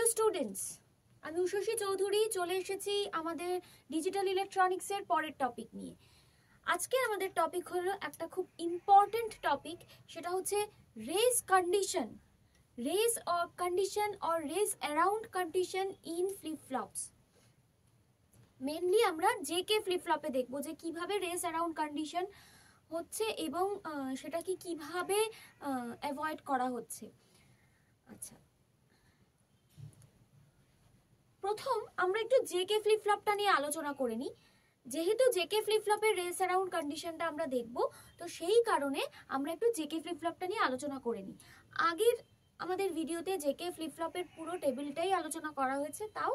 Hello students, আমি উষসী চৌধুরী চলে এসেছি আমাদের ডিজিটাল ইলেকট্রনিক্সের পরের টপিক নিয়ে। আজকে আমাদের টপিক হলো একটা খুব ইম্পর্টেন্ট টপিক, সেটা হচ্ছে race condition, race or condition or race around condition in flip flops. Mainly আমরা জেকে ফ্লিপ ফ্লপে দেখবো যে কিভাবে রেস অ্যারাউন্ড কন্ডিশন হচ্ছে এবং সেটাকে কিভাবে অ্যাভয়েড করা হচ্ছে। আচ্ছা, প্রথম আমরা একটু জেকে ফ্লিপ ফ্লপটা নিয়ে আলোচনা করে নিই। যেহেতু জেকে ফ্লিপ ফ্লপের রেস অ্যারাউন্ড কন্ডিশনটা আমরা দেখব, তো সেই কারণে আমরা একটু জেকে ফ্লিপ ফ্লপটা নিয়ে আলোচনা করে নিই। আগের আমাদের ভিডিওতে জেকে ফ্লিপ ফ্লপের পুরো টেবিলটাই আলোচনা করা হয়েছে, তাও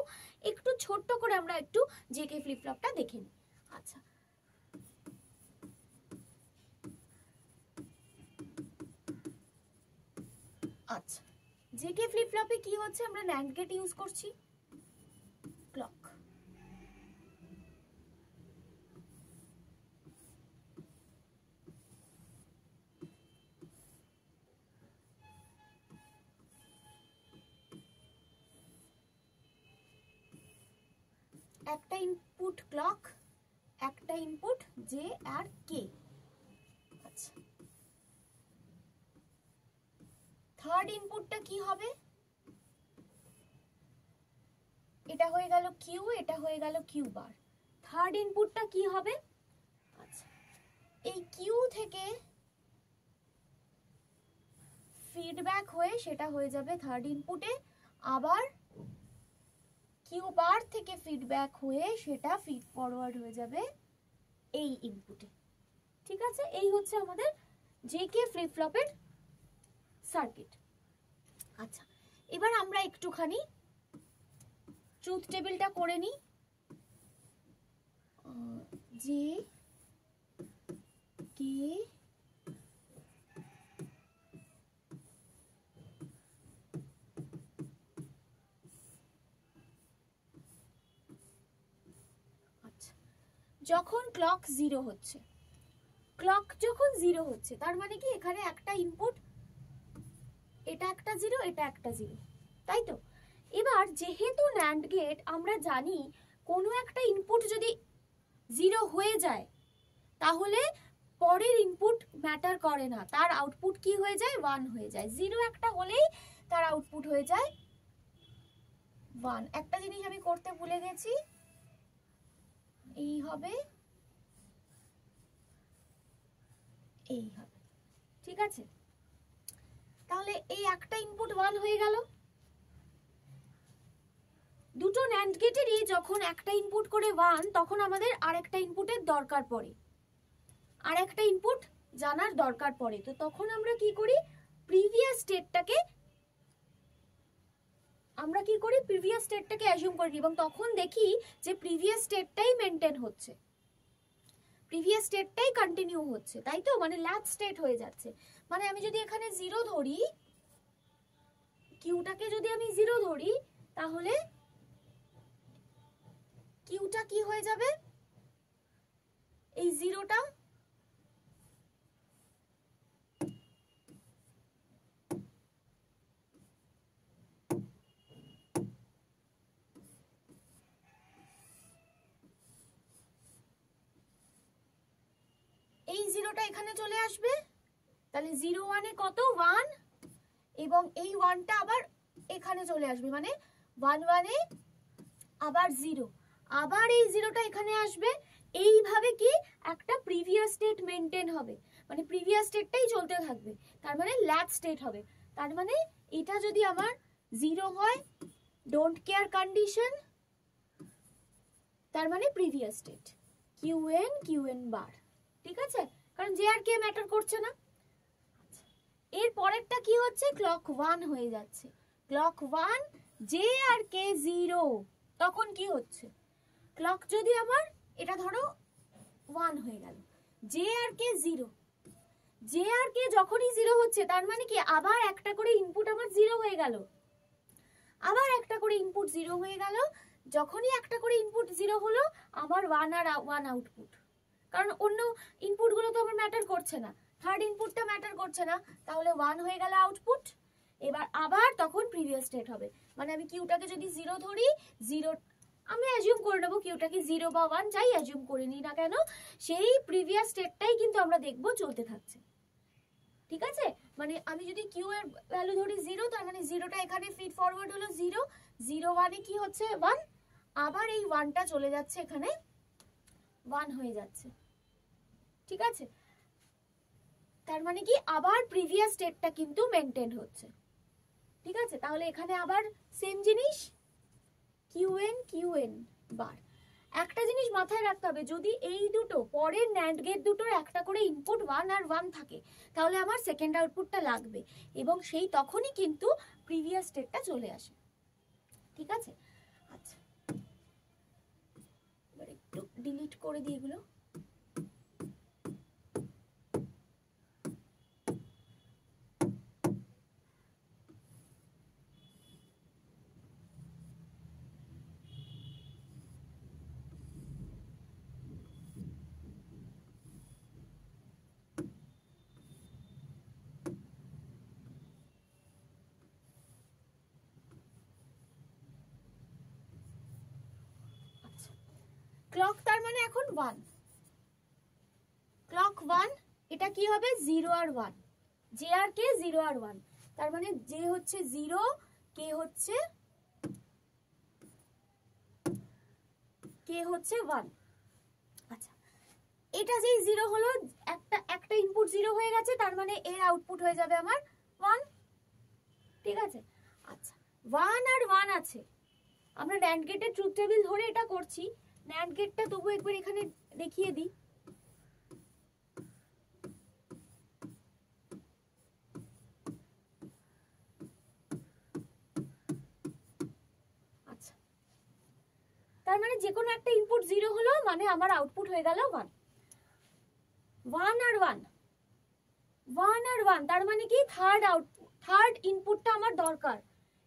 একটু ছোট্ট করে আমরা একটু জেকে ফ্লিপ ফ্লপটা দেখে নিই। আচ্ছা, আচ্ছা জেকে ফ্লিপ ফ্লপে কি হচ্ছে, আমরা ন্যান্ড গেট ইউজ করছি, ক্লক। একটা ইনপুট ক্লক, একটা ইনপুট জে আর কে। আচ্ছা, থার্ড ইনপুটটা কি হবে? এটা হয়ে গেল কিউ, এটা হয়ে গেল কিউ বার। থার্ড ইনপুটটা কি হবে? আচ্ছা, এই কিউ থেকে ফিডব্যাক হয়ে সেটা হয়ে যাবে থার্ড ইনপুটে, আবার কিউ বার থেকে ফিডব্যাক হয়ে সেটা ফিড ফরওয়ার্ড হয়ে যাবে এই ইনপুটে। ঠিক আছে, এই হচ্ছে আমাদের জেকে ফ্লিপ ফ্লপের সার্কিট। আচ্ছা, এবার আমরা একটুখানি ট্রুথ টেবিলটা করে নিই। জে কে যখন ক্লক জিরো হচ্ছে, ক্লক যখন জিরো হচ্ছে তার মানে কি এখানে একটা ইনপুট, এটা একটা জিরো, এটা একটা জিরো, তাই তো? এবার যেহেতু ন্যান্ড গেট আমরা জানি কোনো একটা ইনপুট যদি জিরো হয়ে যায় তাহলে পরের ইনপুট ম্যাটার করে না, তার আউটপুট কি হয়ে যায়? 1 হয়ে যায়। জিরো একটা হলেই তার আউটপুট হয়ে যায় 1। একটা জিনিস আমি করতে ভুলে গেছি, এই হবে, এই হবে। ঠিক আছে, তাহলে এই একটা ইনপুট 1 হয়ে গেল। দুটো ন্যান্ড গেটেরই যখন একটা ইনপুট করে 1, তখন আমাদের আরেকটা ইনপুটের দরকার পড়ে, আরেকটা ইনপুট জানার দরকার পড়ে। তো তখন আমরা কি করি? প্রিভিয়াস স্টেটটাকে অ্যাজিউম করি এবং তখন দেখি যে প্রিভিয়াস স্টেটটাই মেনটেন হচ্ছে, প্রিভিয়াস স্টেটটাই কন্টিনিউ হচ্ছে, তাই তো? মানে ল্যাচ স্টেট হয়ে যাচ্ছে। মানে আমি যদি এখানে 0 ধরি, কিউটাকে যদি আমি 0 ধরি, তাহলে কিউটা কি হয়ে যাবে? এই জিরোটা এখানে চলে আসবে, তাহলে 0 1 এ কত? 1, এবং এই 1টা আবার এখানে চলে আসবে, মানে 1 1 এ আবার 0, আবার এই 0টা এখানে আসবে। এইভাবে কি একটা প্রিভিয়াস স্টেট মেনটেন হবে, মানে প্রিভিয়াস স্টেটটাই চলতে থাকবে, তার মানে ল্যাচ স্টেট হবে। তার মানে এটা যদি আমার 0 হয়, ডোন্ট কেয়ার কন্ডিশন, তার মানে প্রিভিয়াস স্টেট কিউএন বার। ঠিক আছে, কারণ জে আর কে ম্যাটার করছে না। এর পরেরটা কি হচ্ছে? ক্লক 1 হয়ে যাচ্ছে, ক্লক 1 জে আর কে 0, তখন কি হচ্ছে? ক্লক যদি আমার এটা ধরো 1 হয়ে গেল, জে আর কে 0, জে আর কে যখনই 0 হচ্ছে তার মানে কি আবার একটা করে ইনপুট আমার 0 হয়ে গেল, আবার একটা করে ইনপুট 0 হয়ে গেল। যখনই একটা করে ইনপুট 0 হলো, আমার 1 আর 1 আউটপুট, কারণ অন্য ইনপুটগুলো তো আমার ম্যাটার করছে না, থার্ড ইনপুটটা ম্যাটার করছে না, তাহলে 1 হয়ে গেল আউটপুট। এবার আবার তখন প্রিভিয়াস স্টেট হবে, মানে আমি কিউটাকে যদি 0 ধরি, 0 আমি অ্যাজিউম করে নেবো কিউটাকে 0 বা 1 যাই অ্যাজিউম করে নিই না কেন, সেই প্রিভিয়াস স্টেটটাই কিন্তু আমরা দেখবো চলতে থাকছে। ঠিক আছে, মানে আমি যদি কিউ এর ভ্যালু ধরি 0, তার মানে 0টা এখানে ফিড ফরওয়ার্ড হলো 0, 0 1 কি হচ্ছে 1, আবার এই 1টা চলে যাচ্ছে এখানে 1 হয়ে যাচ্ছে। ঠিক আছে, তার মানে কি আবার প্রিভিয়াস স্টেটটা কিন্তু মেনটেন হচ্ছে। ঠিক আছে, তাহলে এখানে আবার সেম জিনিস কিউএন বার। একটা জিনিস মাথায় রাখতে হবে, যদি এই দুটো পরের ন্যান্ড গেট দুটোর একটা করে ইনপুট 1 আর 1 থাকে, তাহলে আমার সেকেন্ড আউটপুটটা লাগবে এবং সেই তখনই কিন্তু প্রিভিয়াস স্টেটটা চলে আসে। ঠিক আছে, আচ্ছা এবার একটু ডিলিট করে দিই এগুলো। ক্লক তার মানে এখন 1, ক্লক 1, এটা কি হবে 0 আর 1, জে আর কে 0 আর 1, তার মানে জে হচ্ছে 0, কে হচ্ছে 1। আচ্ছা, এটা যেই 0 হলো, একটা ইনপুট 0 হয়ে গেছে, তার মানে এর আউটপুট হয়ে যাবে আমার 1। ঠিক আছে, আচ্ছা 1 আর 1 আছে, আমরা NAND গেটের ট্রুথ টেবিল ধরে এটা করছি। NAND গেটটা তবু একবার এখানে দেখিয়ে দিই। আচ্ছা, তার মানে যে কোনো একটা ইনপুট 0 হলো, মানে আমার আউটপুট হয়ে গেল 1। 1 আর 1, 1 আর 1, তার মানে কি থার্ড ইনপুটটা আমার দরকার।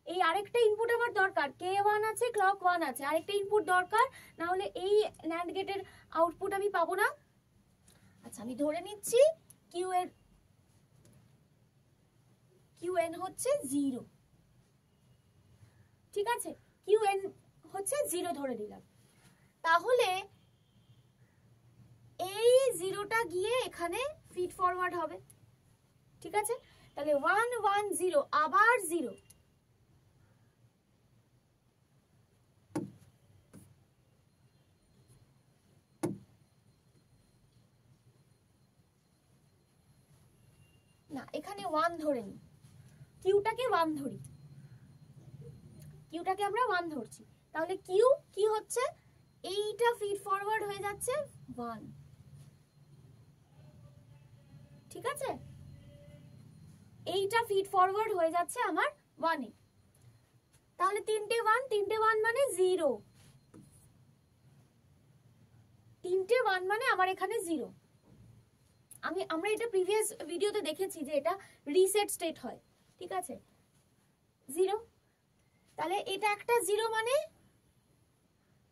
এই আরেকটা ইনপুট আমার দরকার, K1 আছে, ক্লক 1 আছে, আরেকটা ইনপুট দরকার, না হলে এই NAND গেটের আউটপুট আমি পাবো না। আচ্ছা, আমি ধরে নিচ্ছি কিউএন হচ্ছে 0। ঠিক আছে, কিউএন হচ্ছে 0 ধরে নিলাম, তাহলে এই 0টা গিয়ে এখানে ফিড ফরওয়ার্ড হবে। ঠিক আছে, তাহলে 1 1 0 আবার 0। না, এখানে 1 ধরে নি, কিউটাকে 1 ধরি, কিউটাকে আমরা 1 ধরছি, তাহলে কিউ কি হচ্ছে, এইটা ফিড ফরওয়ার্ড হয়ে যাচ্ছে 1। ঠিক আছে, এইটা ফিড ফরওয়ার্ড হয়ে যাচ্ছে আমার 1 এ, তাহলে তিনটে 1 মানে 0, তিনটে 1 মানে আমার এখানে 0। আমরা এটা প্রিভিয়াস ভিডিওতে দেখেছি যে এটা রিসেট স্টেট হয়। ঠিক আছে, 0, তাহলে এটা একটা 0, মানে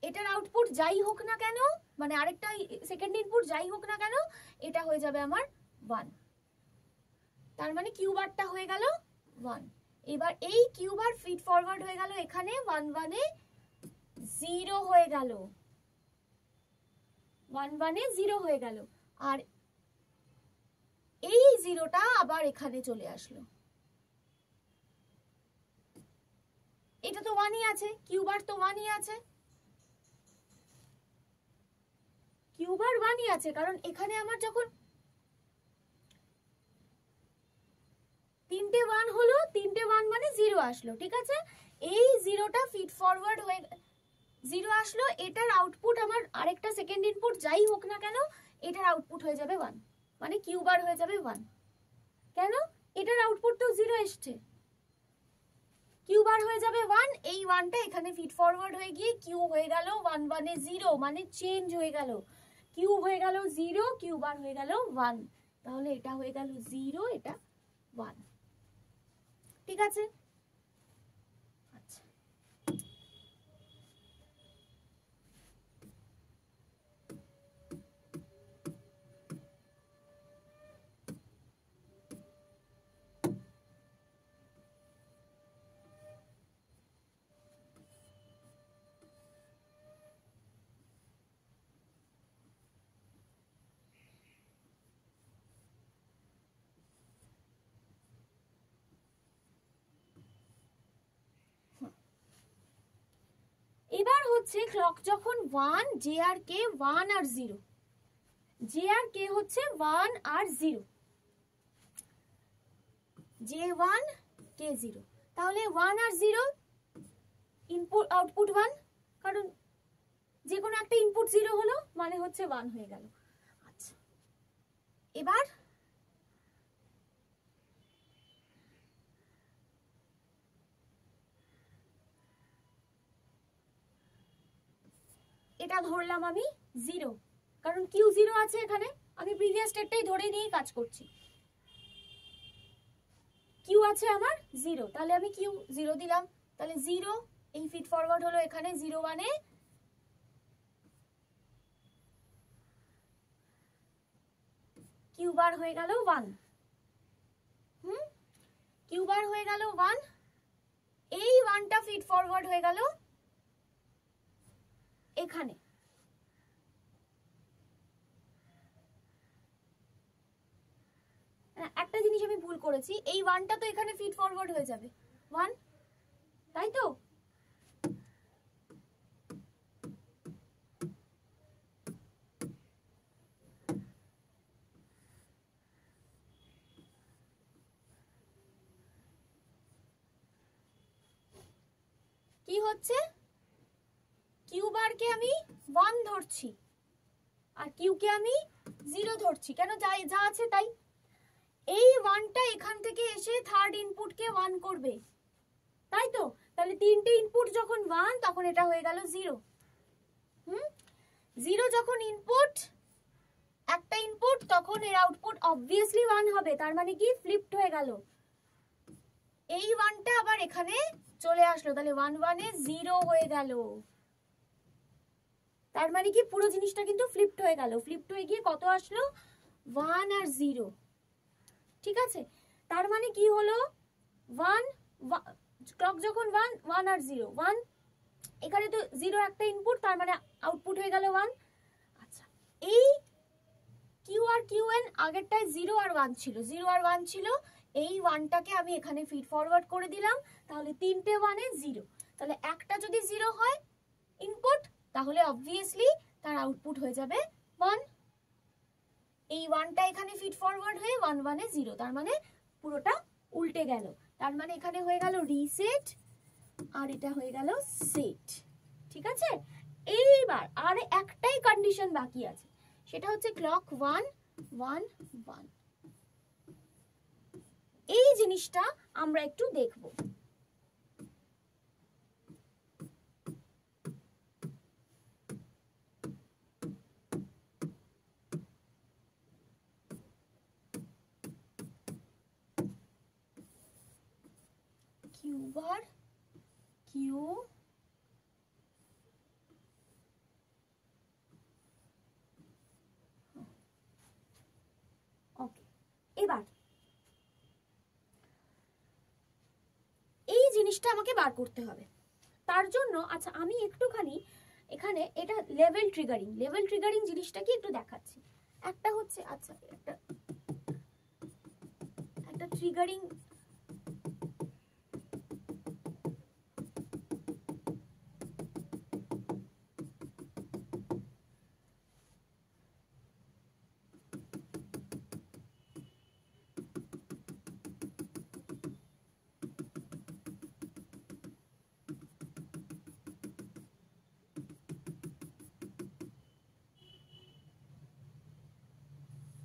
এটার আউটপুট যাই হোক না কেন, মানে আরেকটা সেকেন্ড ইনপুট যাই হোক না কেন, এটা হয়ে যাবে আমার 1। তার মানে কিউ বারটা হয়ে গেল 1। এবার এই কিউ বার ফিড ফরওয়ার্ড হয়ে গেল এখানে 1 1 এ 0 হয়ে গেল, 1 1 এ 0 হয়ে গেল, আর এই 0টা আবার এখানে চলে আসলো। এটা তো 1ই আছে, কিউ বার তো 1ই আছে, কিউ বার 1ই আছে, কারণ এখানে আমার যখন তিনটে 1 হলো, তিনটে 1 মানে 0 আসলো। ঠিক আছে, এই 0টা ফিড ফরওয়ার্ড হয়ে 0 আসলো, এটার আউটপুট আমার আরেকটা সেকেন্ড ইনপুট যাই হোক না কেন, এটার আউটপুট হয়ে যাবে 1, মানে কিউ বার হয়ে যাবে 1। কেন, এটার আউটপুট তো 0 এসছে, কিউ বার হয়ে যাবে 1, এই 1টা এখানে ফিড ফরওয়ার্ড হয়ে গিয়ে কিউ হয়ে গেল 1 1 এ 0, মানে চেঞ্জ হয়ে গেল, কিউ হয়ে গেল 0, কিউ বার হয়ে গেল 1, তাহলে এটা হয়ে গেল 0, এটা 1। ঠিক আছে, আচ্ছা হচ্ছে ক্লক যখন 1, জে আর কে 1 আর 0, জে আর কে হচ্ছে 1 আর 0, জে 1 কে 0, তাহলে 1 আর 0 ইনপুট আউটপুট 1, কারণ যে কোনো একটা ইনপুট 0 হলো মানে হচ্ছে 1 হয়ে গেল। আচ্ছা, এবার এটা ধরলাম আমি 0, কারণ কিউ 0 আছে এখানে, আমি প্রিভিয়াস স্টেটটাই ধরে নিয়েই কাজ করছি। কিউ আছে আমার 0, তাহলে আমি কিউ 0 দিলাম, তাহলে 0 এই ফিড ফরওয়ার্ড হলো এখানে 0 1 এ, কিউ বার হয়ে গেল 1, কিউ বার হয়ে গেল 1, এই 1টা ফিড ফরওয়ার্ড হয়ে গেল এখানে, একটা জিনিস আমি ভুল করেছি, এই 1টা তো এখানে ফিড ফরওয়ার্ড হয়ে যাবে 1, তাই তো? কি হচ্ছে, কিউ বার কে আমি 1 ধরছি আর কিউ কে আমি 0 ধরছি, কেন যা আছে তাই। এই 1টা এখান থেকে এসে থার্ড ইনপুট কে 1 করবে, তাই তো? তাহলে তিনটে ইনপুট যখন 1 তখন এটা হয়ে গেল 0, 0 যখন ইনপুট, একটা ইনপুট, তখন এর আউটপুট অবভিয়াসলি 1 হবে, তার মানে কি ফ্লিপড হয়ে গেল, এই 1টা আবার এখানে চলে আসলো, তাহলে 1 1 এ 0 হয়ে গেল, তার মানে কি পুরো জিনিসটা কিন্তু ফ্লিপড হয়ে গেল, ফ্লিপড হয়ে গিয়ে কত আসলো 1 আর 0, ঠিক আছে? তার মানে কি হলো 1 ক্লক যখন 1 1 আর 0 1, এখানে তো 0 একটা ইনপুট, তার মানে আউটপুট হয়ে গেল 1। আচ্ছা, এই কিউ আর কিউএন আগেরটায় 0 আর 1 ছিল, 0 আর 1 ছিল, এই 1টাকে আমি এখানে ফিড ফরওয়ার্ড করে দিলাম, তাহলে তিনটে 1 এ 0, তাহলে একটা যদি 0 হয় ইনপুট, তাহলে অবভিয়াসলি তার আউটপুট হয়ে যাবে 1, এই 1টা এখানে ফিড ফরওয়ার্ড হয়ে 1 1 এ 0, তার মানে পুরোটা উল্টে গেল, তার মানে এখানে হয়ে গেল রিসেট আর এটা হয়ে গেল সেট, ঠিক আছে? এইবার আর একটাই কন্ডিশন বাকি আছে, সেটা হচ্ছে ক্লক 1 1 1, এই জিনিসটা আমরা একটু দেখব। কিউ বার কিউ ওকে, এবার এই জিনিসটা আমাকে বার করতে হবে, তার জন্য আচ্ছা আমি একটুখানি এখানে এটা লেভেল ট্রিগারিং জিনিসটা কি একটু দেখাচ্ছি। একটা হচ্ছে আচ্ছা একটা ট্রিগারিং,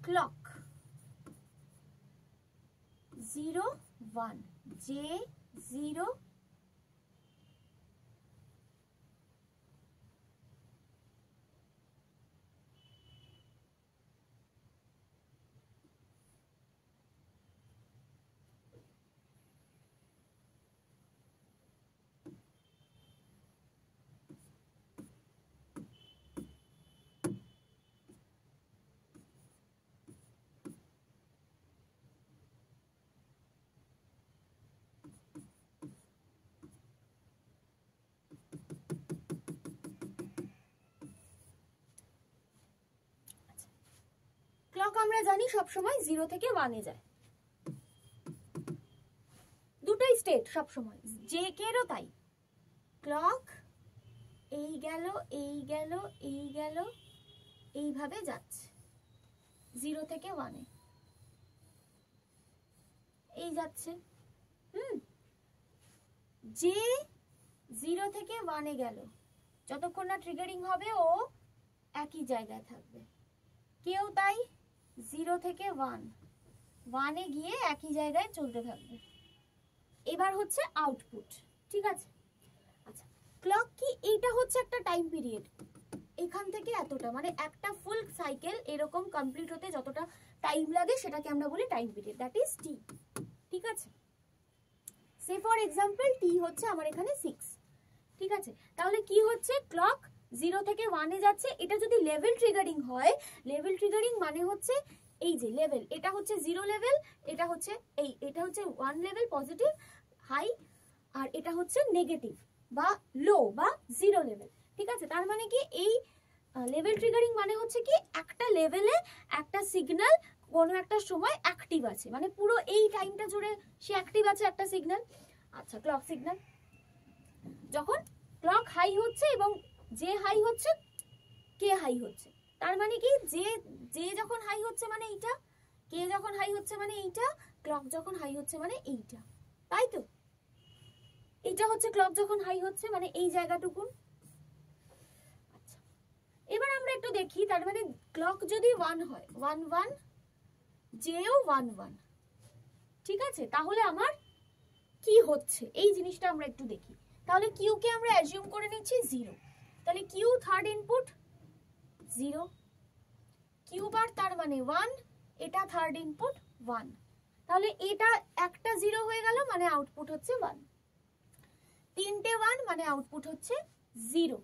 ক্লক 0 1 J 0 ক্লক আমরা জানি সব সময় 0 থেকে 1 এ যায়, দুটোই স্টেট সব সময়, জে কে এরও তাই, ক্লক এই গেল, এই গেল, এই গেল, এইভাবে যাচ্ছে 0 থেকে 1 এ, এই যাচ্ছে। যে 0 থেকে 1 এ গেল, যতক্ষণ না ট্রিগারিং হবে ও একই জায়গায় থাকবে। কেউ তাই 0 থেকে 1 এ গিয়ে একই জায়গায় চলতে থাকবে। এবার হচ্ছে আউটপুট, ঠিক আছে। আচ্ছা, ক্লক কি, এইটা হচ্ছে একটা টাইম পিরিয়ড, এখান থেকে এতটা, মানে একটা ফুল সাইকেল এরকম কমপ্লিট হতে যতটা টাইম লাগে সেটাকে আমরা বলি টাইম পিরিয়ড, দ্যাট ইজ টি, ঠিক আছে। সে ফর এক্সাম্পল টি হচ্ছে আমার এখানে 6, ঠিক আছে। তাহলে কি হচ্ছে, ক্লক 0 থেকে 1 এ যাচ্ছে। এটা যদি লেভেল ট্রিগারিং হয়, লেভেল ট্রিগারিং মানে হচ্ছে এই যে লেভেল, এটা হচ্ছে 0 লেভেল, এটা হচ্ছে এটা হচ্ছে 1 লেভেল পজিটিভ হাই, আর এটা হচ্ছে নেগেটিভ বা লো বা 0 লেভেল, ঠিক আছে। তার মানে কি, এই লেভেল ট্রিগারিং মানে হচ্ছে কি, একটা লেভেলে একটা সিগন্যাল কোনো একটা সময় অ্যাক্টিভ আছে, মানে পুরো এই টাইমটা জুড়ে সে অ্যাক্টিভ আছে একটা সিগন্যাল। আচ্ছা, ক্লক সিগন্যাল যখন ক্লক হাই হচ্ছে এবং যে হাই হচ্ছে, কে হাই হচ্ছে, তার মানে কি, যে যখন হাই হচ্ছে মানে এইটা, কে যখন হাই হচ্ছে মানে এইটা, ক্লক যখন হাই হচ্ছে মানে এইটা, তাই তো। এইটা হচ্ছে ক্লক যখন হাই হচ্ছে মানে এই জায়গাটুকু। আচ্ছা, এবার আমরা একটু দেখি, তার মানে ক্লক যদি 1 হয়, 1 1, যেও 1 1, ঠিক আছে, তাহলে আমার কি হচ্ছে এই জিনিসটা আমরা একটু দেখি। তাহলে কিউ কে আমরা অ্যাজিউম করে নিচ্ছি 0, তাহলে Q third input 0, Q bar তার মানে 1, এটা থার্ড ইনপুট 1, তাহলে এটা একটা 0 হয়ে গেল মানে আউটপুট হচ্ছে 1, তিনটে 1 মানে আউটপুট হচ্ছে 0,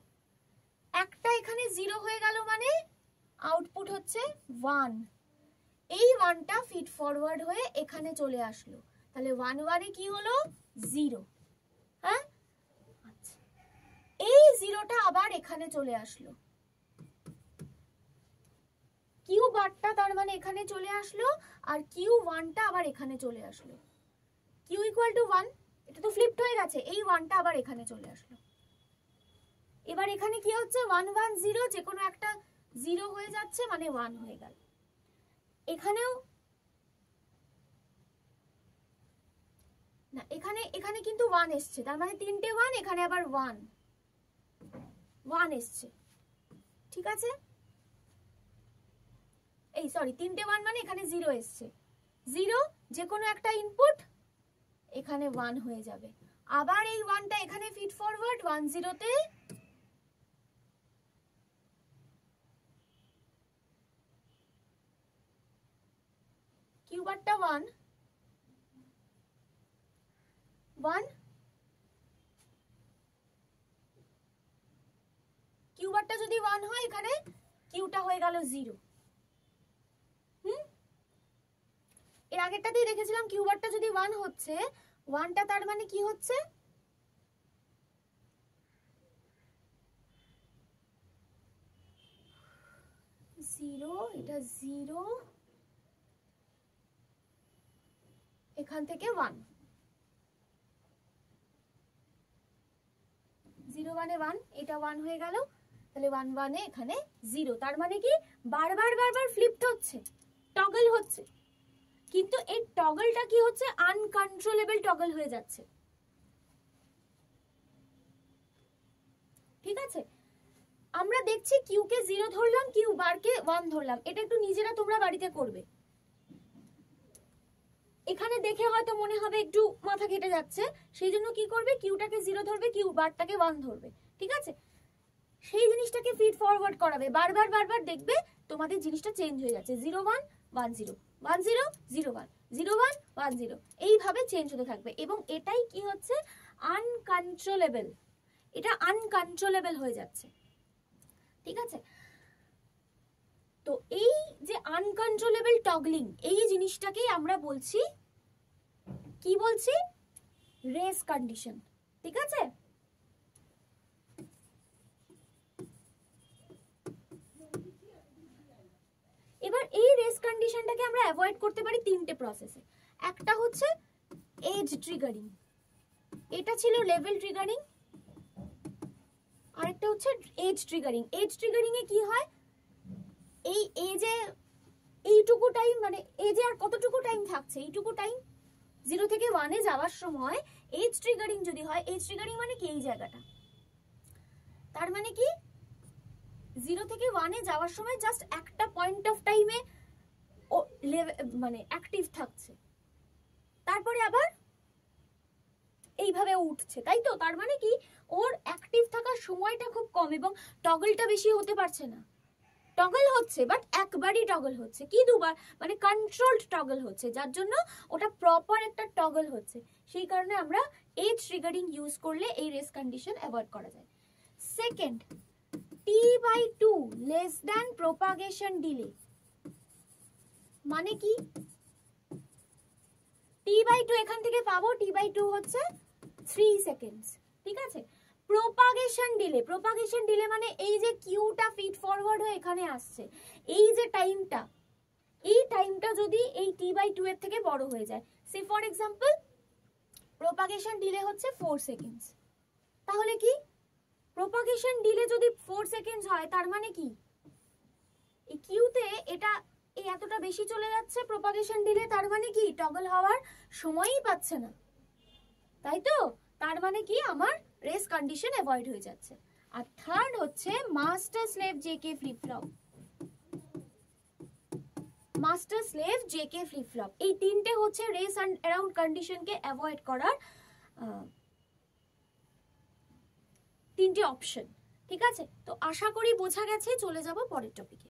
একটা এখানে 0 হয়ে গেল মানে আউটপুট হচ্ছে 1, এই 1টা ফিড ফরওয়ার্ড হয়ে এখানে চলে আসলো, তাহলে 1 1 এ কি হলো 0, হ্যাঁ। আচ্ছা, এই 0টা আবার এখানে চলে আসলো, কিউ বারটা তার মানে এখানে চলে আসলো, আর কিউ 1টা আবার এখানে চলে আসলো, কিউ ইকুয়াল টু 1, এটা তো ফ্লিপড হয়ে গেছে, এই 1টা আবার এখানে চলে আসলো। এবার এখানে কি হচ্ছে, 1 1 0, যে কোনো একটা 0 হয়ে যাচ্ছে মানে 1 হয়ে গেল। এখানেও না, এখানে কিন্তু 1 এসছে, তার মানে তিনটে 1, এখানে আবার 1 এসছে, ঠিক আছে। এই সরি, তিনটে 1 মানে এখানে 0 এসছে, 0 যে কোনো একটা ইনপুট এখানে 1 হয়ে যাবে, আবার এই 1টা এখানে ফিড ফরওয়ার্ড 1 0 তে, কিউ বারটা 1 1, কিউ বারটা যদি 1 হয় এখানে কিউটা হয়ে গেল 0। এর আগেরটাতেই দেখেছিলাম কিউ বারটা যদি 1 হচ্ছে, 1টা তার মানে কি হচ্ছে, জিরো, এটা 0, এখান থেকে 1, 0 1 এ 1, এটা 1 হয়ে গেল, তাহলে 1 1 এ এখানে 0, তার মানে কি বারবার ফ্লিপড হচ্ছে, টগল হচ্ছে, কিন্তু এই টগলটা কি হচ্ছে, আনকন্ট্রোলেবল টগল হয়ে যাচ্ছে, ঠিক আছে। আমরা দেখছি কিউ কে 0 ধরলাম, কিউ বার কে 1 ধরলাম, এটা একটু নিজেরা তোমরা বাড়িতে করবে। এখানে দেখে হয়তো মনে হবে একটু মাথা কেটে যাচ্ছে, সেই জন্য কি করবে, কিউটাকে 0 ধরবে, কিউ বারটাকে 1 ধরবে, ঠিক আছে। সেই জিনিসটাকে ফিড ফরওয়ার্ড করাবে, বারবার দেখবে তোমাদের জিনিসটা চেঞ্জ হয়ে যাচ্ছে, 0 1 1 0 1 0 0 1 0 1 1 0, এইভাবে চেঞ্জ হতে থাকবে, এবং এটাই কি হচ্ছে, আনকন্ট্রোলেবল, এটা আনকন্ট্রোলেবল হয়ে যাচ্ছে, ঠিক আছে। তো এই যে আনকন্ট্রোলেবল টগলিং, এই জিনিসটাকেই আমরা বলছি, কি বলছি, রেস কন্ডিশন, ঠিক আছে। এবার এই রেস কন্ডিশনটাকে আমরা অ্যাভয়েড করতে পারি তিনটে প্রসেসে। একটা হচ্ছে এজ ট্রিগারিং, এটা ছিল লেভেল ট্রিগারিং, আরেকটা হচ্ছে এজ ট্রিগারিং। এজ ট্রিগারিং এ কি হয়, এই এজে এইটুকু টাইম, মানে এজে আর কতটুকু টাইম থাকছে, এইটুকু টাইম 0 থেকে 1 এ যাওয়ার সময় এজ ট্রিগারিং যদি হয়, এজ ট্রিগারিং মানে কি, এই জায়গাটা, তার মানে কি 0 থেকে 1 এ যাওয়ার সময় জাস্ট একটা পয়েন্ট অফ টাইমে ও মানে অ্যাক্টিভ থাকছে, তারপরে আবার এইভাবে উঠছে, তাই তো? তার মানে কি ওর অ্যাক্টিভ থাকার সময়টা খুব কম এবং টগলটা বেশি হতে পারছে না। টগল হচ্ছে বাট একবারই টগল হচ্ছে, কি দুবার, মানে কন্ট্রোলড টগল হচ্ছে, যার জন্য ওটা প্রপার একটা টগল হচ্ছে। সেই কারণে আমরা এজ ট্রিগারিং ইউজ করলে এই রেস কন্ডিশন অ্যাভয়েড করা যায়। Second, t/2 less than propagation delay. মানে কি, t/2 এখান থেকে পাবো, t/2 হচ্ছে 3 সেকেন্ডস, ঠিক আছে? প্রপাগেশন ডিলে, প্রপাগেশন ডিলে মানে এই যে কিউটা ফিড ফরওয়ার্ড হয়ে এখানে আসছে, এই যে টাইমটা, এই টাইমটা যদি এই t/2 এর থেকে বড় হয়ে যায়, সে ফর এক্সাম্পল প্রপাগেশন ডিলে হচ্ছে 4 সেকেন্ডস, তাহলে কি প্রপাগেশন ডিলে যদি 4 সেকেন্ডস হয়, তার মানে কি এই কিউতে এটা এই এতটা বেশি চলে যাচ্ছে প্রপাগেশন ডিলে, তার মানে কি টগল হওয়ার সময়ই পাচ্ছে না, তাই তো? তার মানে কি আমার রেস কন্ডিশন অ্যাভয়েড হয়ে যাচ্ছে। আর থার্ড হচ্ছে master slave JK flip flop. Master slave JK flip flop, এই তিনটে হচ্ছে রেস অ্যারাউন্ড কন্ডিশনকে অ্যাভয়েড করার তিনটে অপশন, ঠিক আছে? তো আশা করি বোঝা গেছে। চলে যাব পরের টপিকে।